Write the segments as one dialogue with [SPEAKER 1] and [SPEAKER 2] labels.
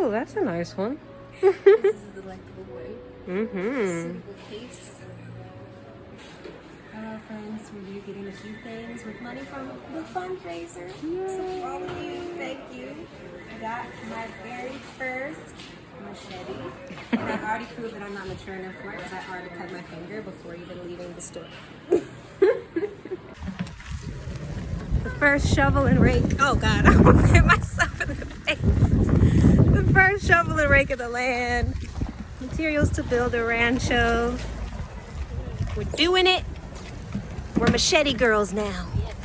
[SPEAKER 1] Ooh, that's a nice one.
[SPEAKER 2] This is the delectable one. Suitable case. Hello friends, we're getting a few things with money from the fundraiser. So for all of you, thank you. I got my very first machete. And I've already proved that I'm not mature enough for it because I already cut my finger before even leaving the store. The first shovel and rake. Oh God, I almost hit myself in the face. The first shovel and rake of the land. Materials to build a rancho. We're doing it. We're machete girls now. Yes.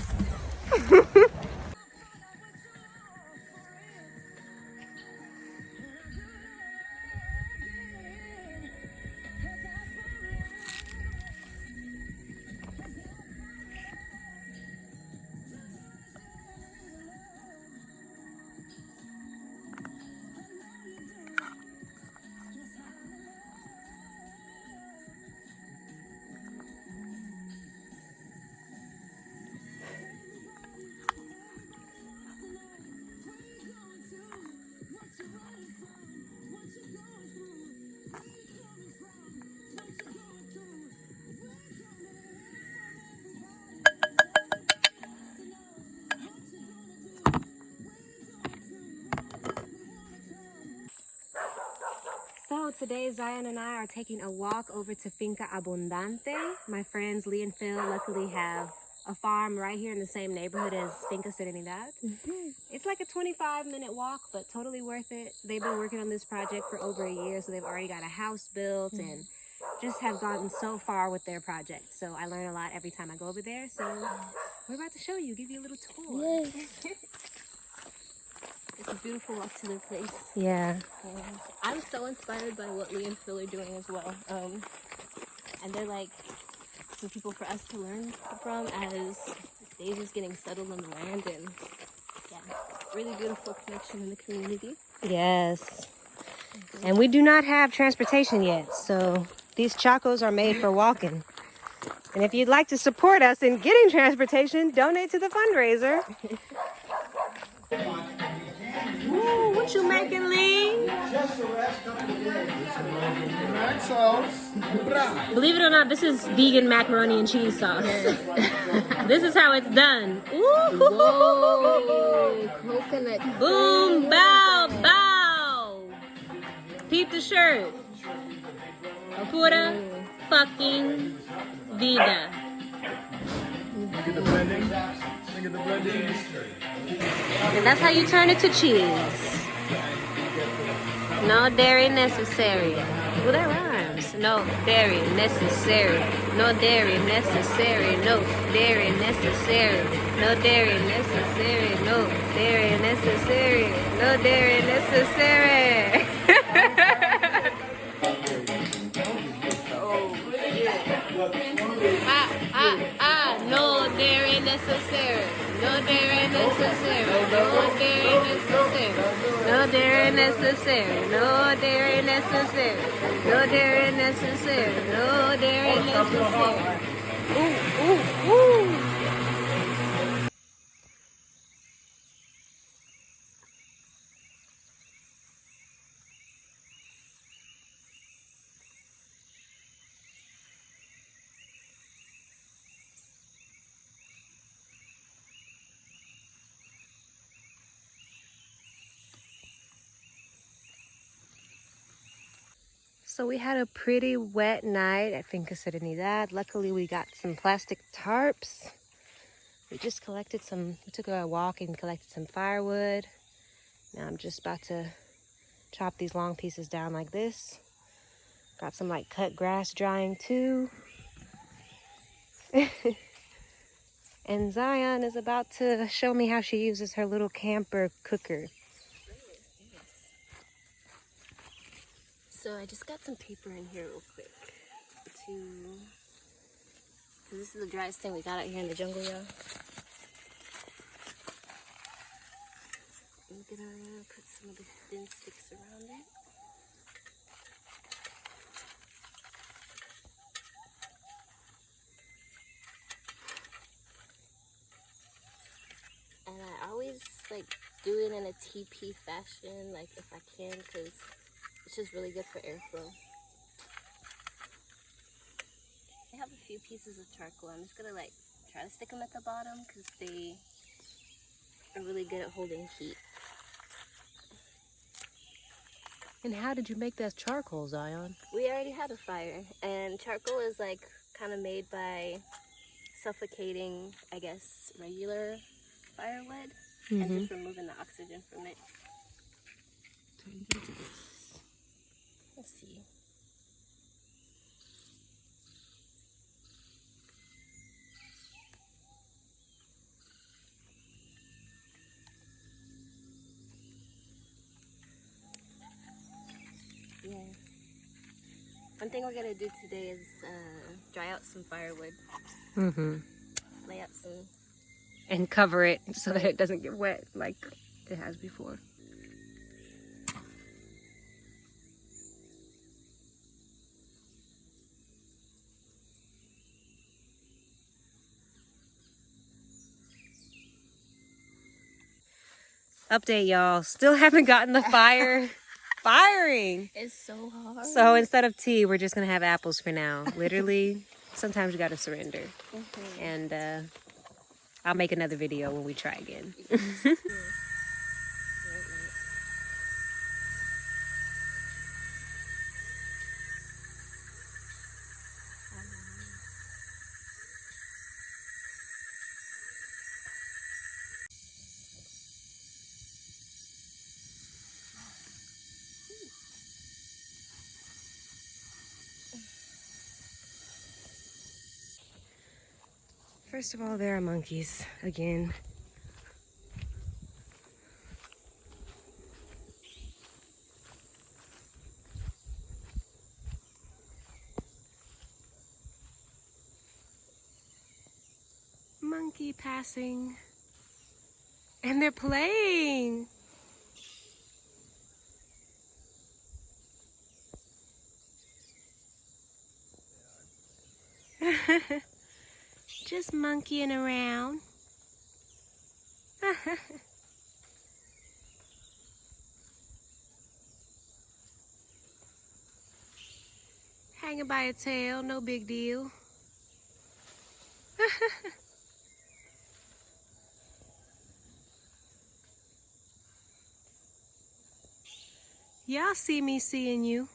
[SPEAKER 2] So today Zion and I are taking a walk over to Finca Abundante. My friends Lee and Phil luckily have a farm right here in the same neighborhood as Finca Serenidad. It's like a 25-minute walk, but totally worth it. They've been working on this project for over a year, so they've already got a house built and just have gotten so far with their project. So I learn a lot every time I go over there. So we're about to show you, give you a little tour.
[SPEAKER 1] Yay.
[SPEAKER 2] It's a beautiful walk to their place.
[SPEAKER 1] Yeah.
[SPEAKER 2] And I'm so inspired by what Lee and Phil are doing as well. And they're like some people for us to learn from as they're just getting settled on the land, and yeah, really beautiful connection in the community.
[SPEAKER 1] Yes. And we do not have transportation yet, so these chacos are made for walking. And if you'd like to support us in getting transportation, donate to the fundraiser. Ooh, what you making, Lee? Believe it or not, this is vegan macaroni and cheese sauce. This is how it's done. Ooh.
[SPEAKER 2] Whoa, coconut.
[SPEAKER 1] Boom, bow, bow. Peep the shirt. Pura fucking vida.
[SPEAKER 3] Look at the blending. Look at the blending.
[SPEAKER 1] And that's how you turn it to cheese. No dairy necessary. Well, that rhymes. No dairy necessary. No dairy necessary. No dairy necessary. No dairy necessary. No dairy necessary. No dairy necessary. No dairy necessary. No dairy necessary. No dairy necessary. No dairy necessary. No dairy necessary. No dairy necessary. No dairy necessary. Ooh, ooh, ooh. So we had a pretty wet night at Finca Serenidad. Luckily we got some plastic tarps. We just collected some, we took a walk and collected some firewood. Now I'm just about to chop these long pieces down like this. Got some like cut grass drying too. And Zion is about to show me how she uses her little camper cooker.
[SPEAKER 2] So I just got some paper in here real quick because this is the driest thing we got out here in the jungle, y'all. I'm gonna put some of the thin sticks around it. And I always like
[SPEAKER 1] do it in a TP fashion, like if I can, because it's just really good for airflow. I have a few pieces of charcoal. I'm just gonna like try to stick them at the bottom because they are really good at holding heat.
[SPEAKER 2] And how did you make that charcoal, Zion?
[SPEAKER 1] We already had a fire, and charcoal is like kind of made by suffocating, I guess, regular firewood and just removing the oxygen from it. Let's see. Yeah. One thing we're gonna do today is dry out some firewood. Lay out some.
[SPEAKER 2] And cover it so that it doesn't get wet like it has before. Update, y'all. Still haven't gotten the fire firing.
[SPEAKER 1] It's so hard.
[SPEAKER 2] So instead of tea, we're just going to have apples for now. Literally, sometimes you got to surrender. And I'll make another video when we try again. First of all, there are monkeys again. Monkey passing. And they're playing. Just monkeying around. Hanging by a tail, no big deal. Y'all see me seeing you.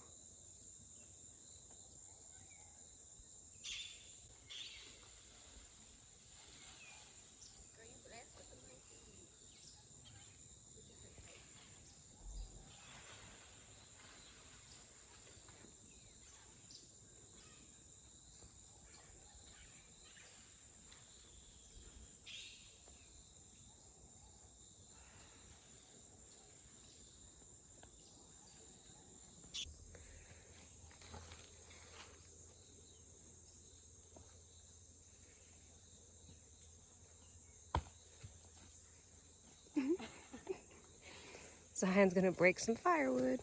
[SPEAKER 2] Zion's gonna break some firewood.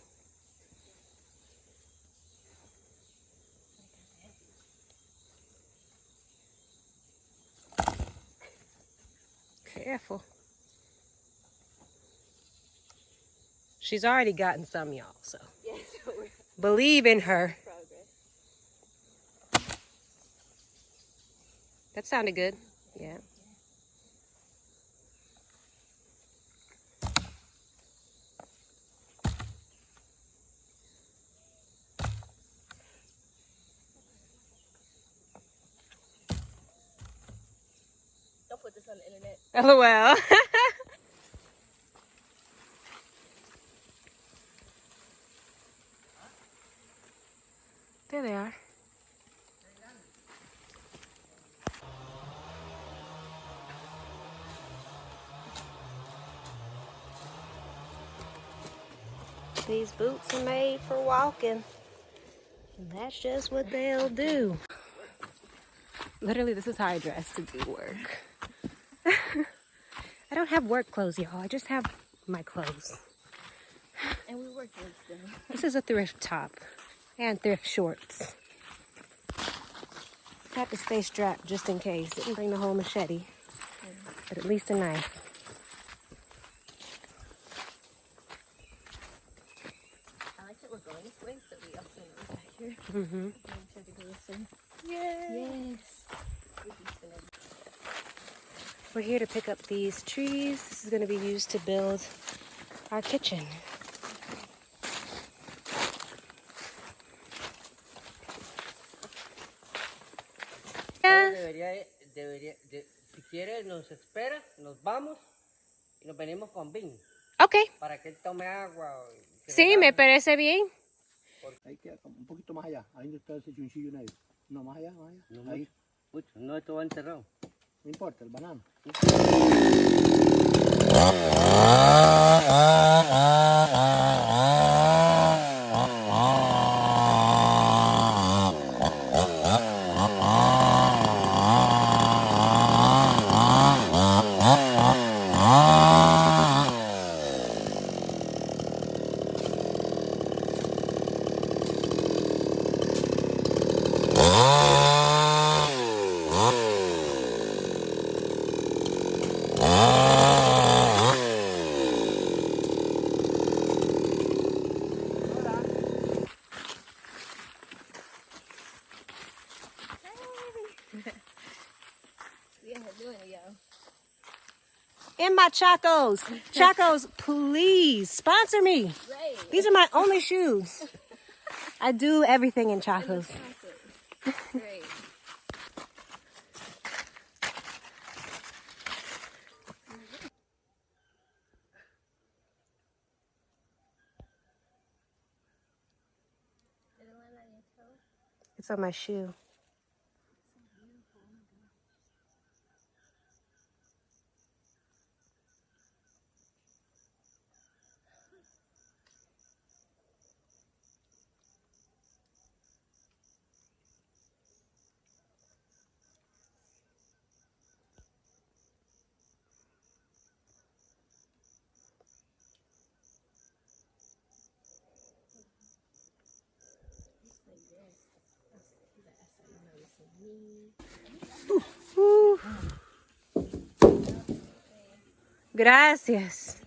[SPEAKER 2] Careful. She's already gotten some, y'all, so
[SPEAKER 1] Yes, we're
[SPEAKER 2] believe in her.
[SPEAKER 1] progress.
[SPEAKER 2] That sounded good. Yeah.
[SPEAKER 1] Don't put this on the internet.
[SPEAKER 2] LOL. There they are. These boots are made for walking. And that's just what they'll do. Literally, this is how I dress to do work. I don't have work clothes, y'all. I just have my clothes.
[SPEAKER 1] And we work with them.
[SPEAKER 2] This is a thrift top and thrift shorts. I have to stay strapped just in case. Didn't bring the whole machete, but at least a knife. wings that we often know back here.
[SPEAKER 1] Mm-hmm.
[SPEAKER 2] Try to go listen.
[SPEAKER 1] Yes.
[SPEAKER 2] Yes.
[SPEAKER 1] We're here to pick up these trees. This is going to be used to build our kitchen.
[SPEAKER 4] Si quiere, nos espera, nos vamos y nos venimos con Vin
[SPEAKER 1] Okay.
[SPEAKER 4] para que él tome agua.
[SPEAKER 1] Sí, me parece bien.
[SPEAKER 3] Ahí queda un poquito más allá. Ahí donde está ese chunchillo negro. No, más allá, más allá.
[SPEAKER 4] No,
[SPEAKER 3] Ahí.
[SPEAKER 4] mucho, no, esto va enterrado.
[SPEAKER 3] No importa, el banano.
[SPEAKER 1] In my Chacos. Chacos, please sponsor me.
[SPEAKER 2] Right.
[SPEAKER 1] These are my only shoes. I do everything in Chacos.
[SPEAKER 2] Great.
[SPEAKER 1] It's on my shoe. Gracias.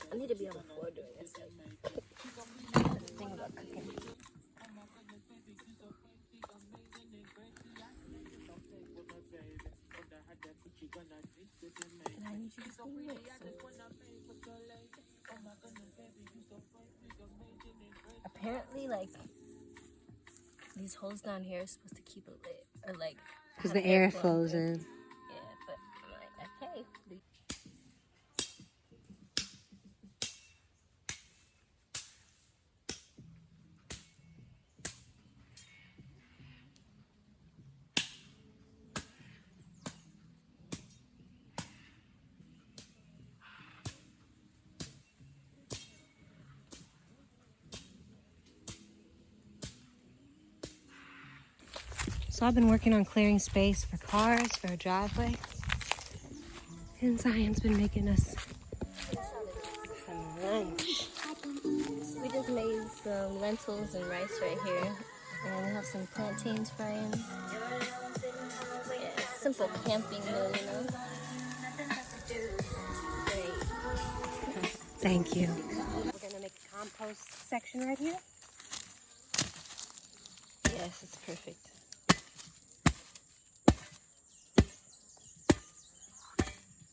[SPEAKER 2] I need to be on the floor doing this. Thing about cooking. And I need you to stay with apparently, like, these holes down here are supposed to keep it lit. Or, like,
[SPEAKER 1] Because
[SPEAKER 2] have
[SPEAKER 1] the air
[SPEAKER 2] flowing
[SPEAKER 1] flows
[SPEAKER 2] through.
[SPEAKER 1] in.
[SPEAKER 2] Yeah, but I'm like, okay.
[SPEAKER 1] So I've been working on clearing space for cars, for a driveway. And Zion's been making us
[SPEAKER 2] some lentils and rice right here. And we have some plantains frying. Yeah, simple camping meal, you know? Great.
[SPEAKER 1] Thank you.
[SPEAKER 2] We're gonna make a compost section right here.
[SPEAKER 1] Yes, it's perfect.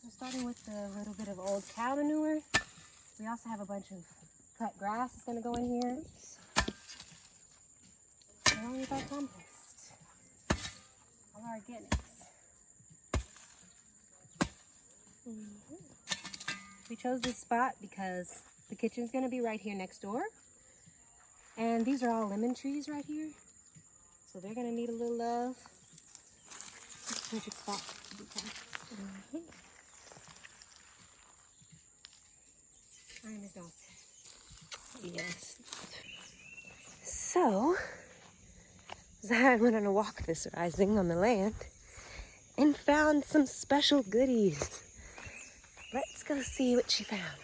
[SPEAKER 2] We're starting with a little bit of old cow manure. We also have a bunch of cut grass that's gonna go in here. Along with our compost. All our organics. We chose this spot because the kitchen's gonna be right here next door. And these are all lemon trees right here. So they're gonna need a little love. It's a perfect spot. I'm exhausted.
[SPEAKER 1] Yes. So, Zion went on a walk this rising on the land and found some special goodies. Let's go see what she found.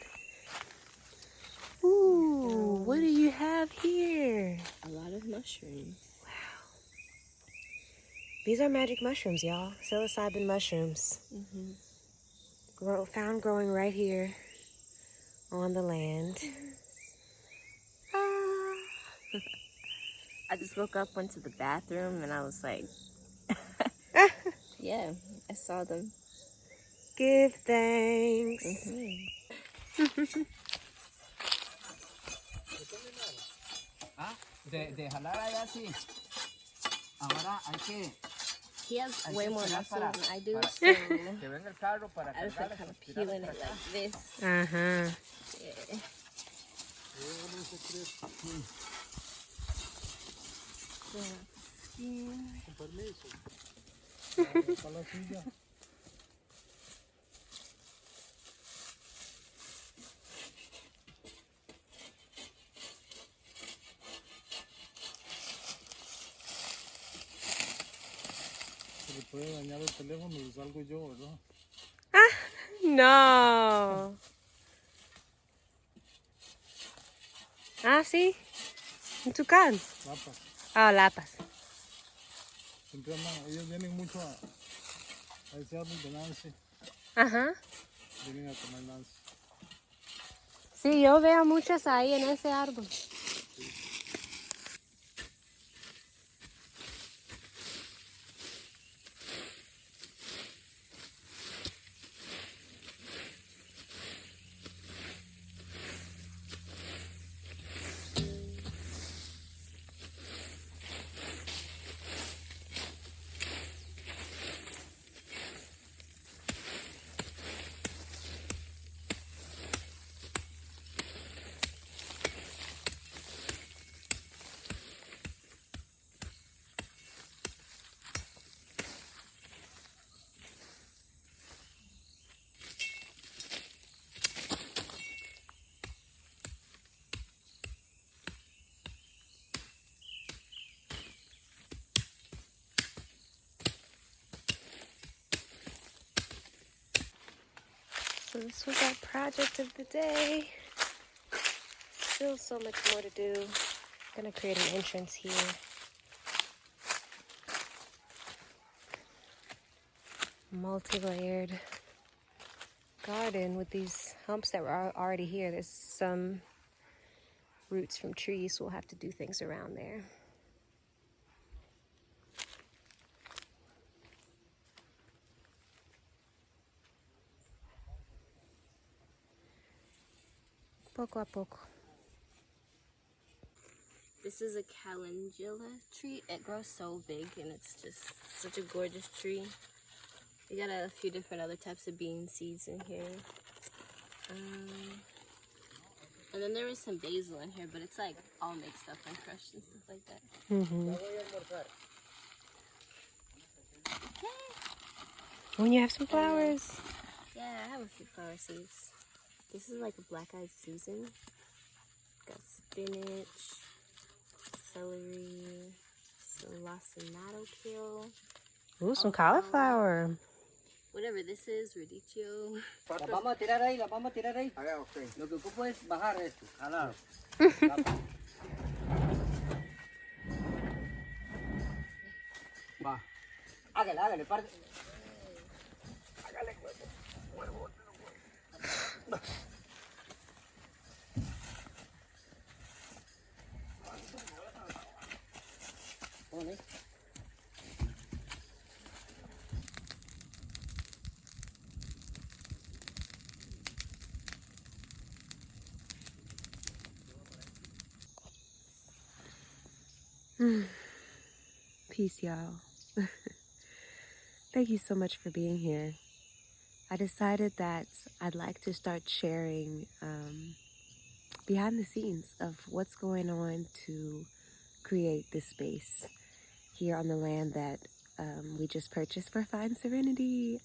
[SPEAKER 1] Ooh, what do you have here?
[SPEAKER 2] A lot of mushrooms.
[SPEAKER 1] Wow. These are magic mushrooms, y'all. Psilocybin mushrooms. Found growing right here on the land.
[SPEAKER 2] I just woke up, went to the bathroom, and I was like, yeah, I saw them.
[SPEAKER 1] Give thanks.
[SPEAKER 4] De jalar allá sí. Ahora hay que
[SPEAKER 2] He has way more muscle than I do, so
[SPEAKER 4] que venga el carro para
[SPEAKER 2] I just like kind of peeling it like this.
[SPEAKER 1] Uh-huh.
[SPEAKER 2] Yeah.
[SPEAKER 3] Se le puede dañar el teléfono y salgo yo, ¿verdad?
[SPEAKER 1] No. Ah, sí. En tu can.
[SPEAKER 3] Lapas.
[SPEAKER 1] Ah, lapas.
[SPEAKER 3] Siempre andan, ellos vienen mucho a ese árbol de Nancy.
[SPEAKER 1] Ajá.
[SPEAKER 3] Vienen a tomar Nancy.
[SPEAKER 1] Sí, yo veo muchas ahí en ese árbol. So this was our project of the day. Still so much more to do. Gonna create an entrance here. Multi-layered garden with these humps that were already here. There's some roots from trees, so we'll have to do things around there. Poco a poco.
[SPEAKER 2] This is a calendula tree. It grows so big, and it's just such a gorgeous tree. We got a few different other types of bean seeds in here. And then there is some basil in here, but it's like all mixed up and crushed and stuff like that.
[SPEAKER 1] When you have some flowers.
[SPEAKER 2] Yeah, I have a few flower seeds. This is like a black-eyed Susan. Got spinach, celery, some lacinato kale.
[SPEAKER 1] Ooh, some cauliflower.
[SPEAKER 2] Whatever this is, radicchio.
[SPEAKER 4] La vamos a tirar ahí, la vamos a tirar ahí.
[SPEAKER 3] Ah, ok.
[SPEAKER 4] Lo que ocupo es bajar esto, jalar. Va. Hágale, hágale, parte. Hágale.
[SPEAKER 1] Peace, y'all. Thank you so much for being here. I decided that I'd like to start sharing behind the scenes of what's going on to create this space here on the land that we just purchased for Find Serenity.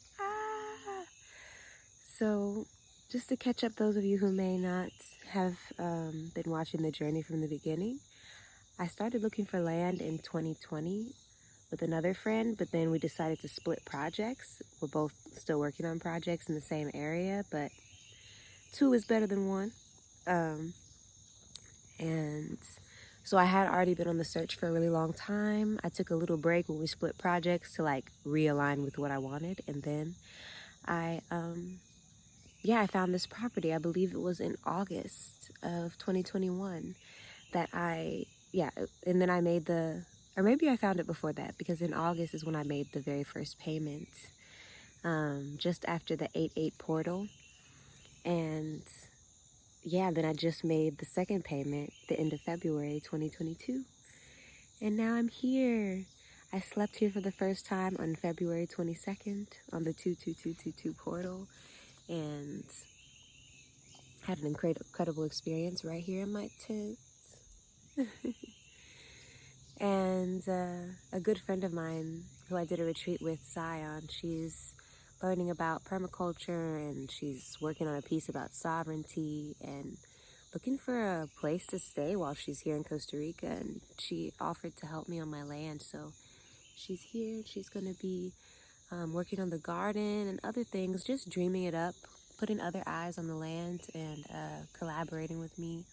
[SPEAKER 1] So just to catch up those of you who may not have been watching the journey from the beginning, I started looking for land in 2020 with another friend, but then we decided to split projects. We're both still working on projects in the same area, but 2 is better than 1. And so I had already been on the search for a really long time. I took a little break when we split projects to like realign with what I wanted. And then I found this property. I believe it was in August of 2021 that and then I made or maybe I found it before that, because in August is when I made the very first payment, just after the 8/8 portal. And yeah, then I just made the second payment the end of February 2022. And now I'm here. I slept here for the first time on February 22nd on the 22222 portal, and had an incredible experience right here in my tent. And a good friend of mine who I did a retreat with, Zion, she's learning about permaculture, and she's working on a piece about sovereignty and looking for a place to stay while she's here in Costa Rica. And she offered to help me on my land. So she's here. She's going to be working on the garden and other things, just dreaming it up, putting other eyes on the land, and collaborating with me.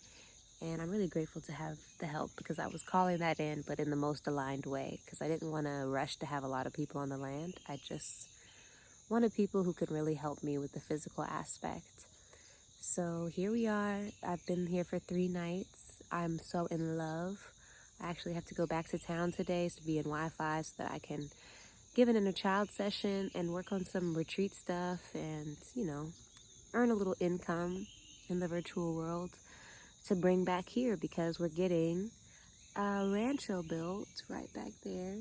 [SPEAKER 1] And I'm really grateful to have the help, because I was calling that in, but in the most aligned way, because I didn't want to rush to have a lot of people on the land. I just wanted people who could really help me with the physical aspect. So here we are. I've been here for 3 nights. I'm so in love. I actually have to go back to town today to be in Wi-Fi so that I can give an inner child session and work on some retreat stuff and, earn a little income in the virtual world to bring back here, because we're getting a rancho built right back there.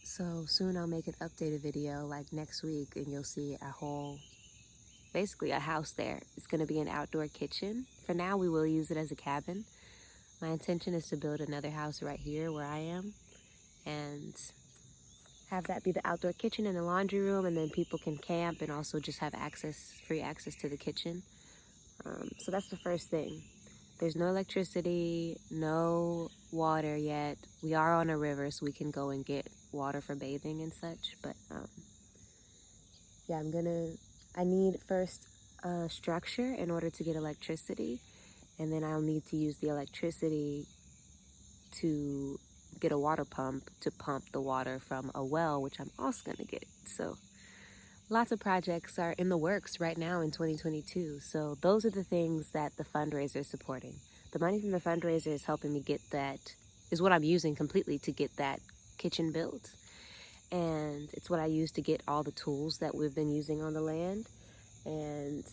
[SPEAKER 1] So soon I'll make an updated video like next week, and you'll see basically a house there. It's going to be an outdoor kitchen. For now, we will use it as a cabin. My intention is to build another house right here where I am and have that be the outdoor kitchen and the laundry room, and then people can camp and also just have free access to the kitchen. So that's the first thing. There's no electricity, no water yet. We are on a river, so we can go and get water for bathing and such. But I need first structure in order to get electricity. And then I'll need to use the electricity to get a water pump to pump the water from a well, which I'm also going to get. So lots of projects are in the works right now in 2022. So those are the things that the fundraiser is supporting. The money from the fundraiser is helping me is what I'm using completely to get that kitchen built. And it's what I use to get all the tools that we've been using on the land. And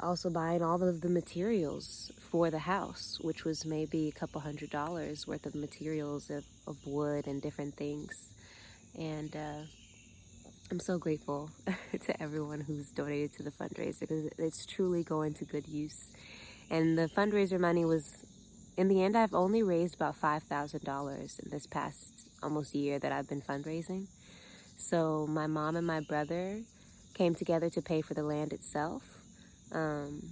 [SPEAKER 1] also buying all of the materials for the house, which was maybe a couple $100 worth of materials of wood and different things. And I'm so grateful to everyone who's donated to the fundraiser, because it's truly going to good use. And the fundraiser money in the end, I've only raised about $5,000 in this past almost year that I've been fundraising. So my mom and my brother came together to pay for the land itself, and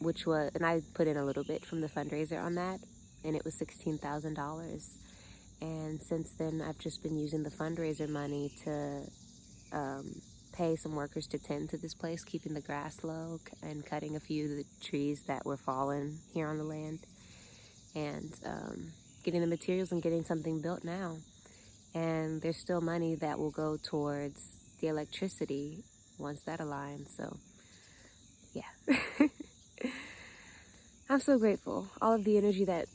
[SPEAKER 1] I put in a little bit from the fundraiser on that, and it was $16,000. And since then, I've just been using the fundraiser money to pay some workers to tend to this place, keeping the grass low and cutting a few of the trees that were fallen here on the land, and getting the materials and getting something built now. And there's still money that will go towards the electricity once that aligns. So yeah. I'm so grateful. All of the energy that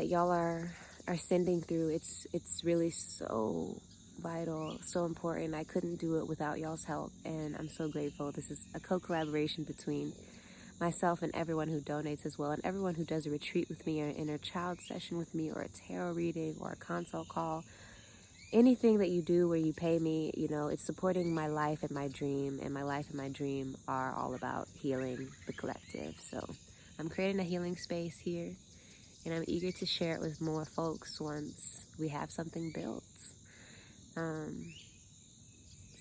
[SPEAKER 1] y'all are sending through, it's really so vital, so important. I couldn't do it without y'all's help, and I'm so grateful. This is a co-collaboration between myself and everyone who donates as well, and everyone who does a retreat with me or an inner child session with me or a tarot reading or a consult call. Anything that you do where you pay me, you know, it's supporting my life and my dream, and my life and my dream are all about healing the collective. So I'm creating a healing space here, and I'm eager to share it with more folks once we have something built.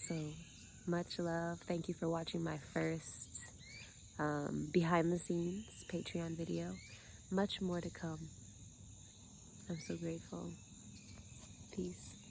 [SPEAKER 1] So much love. Thank you for watching my first behind the scenes Patreon video. Much more to come. I'm so grateful. Peace.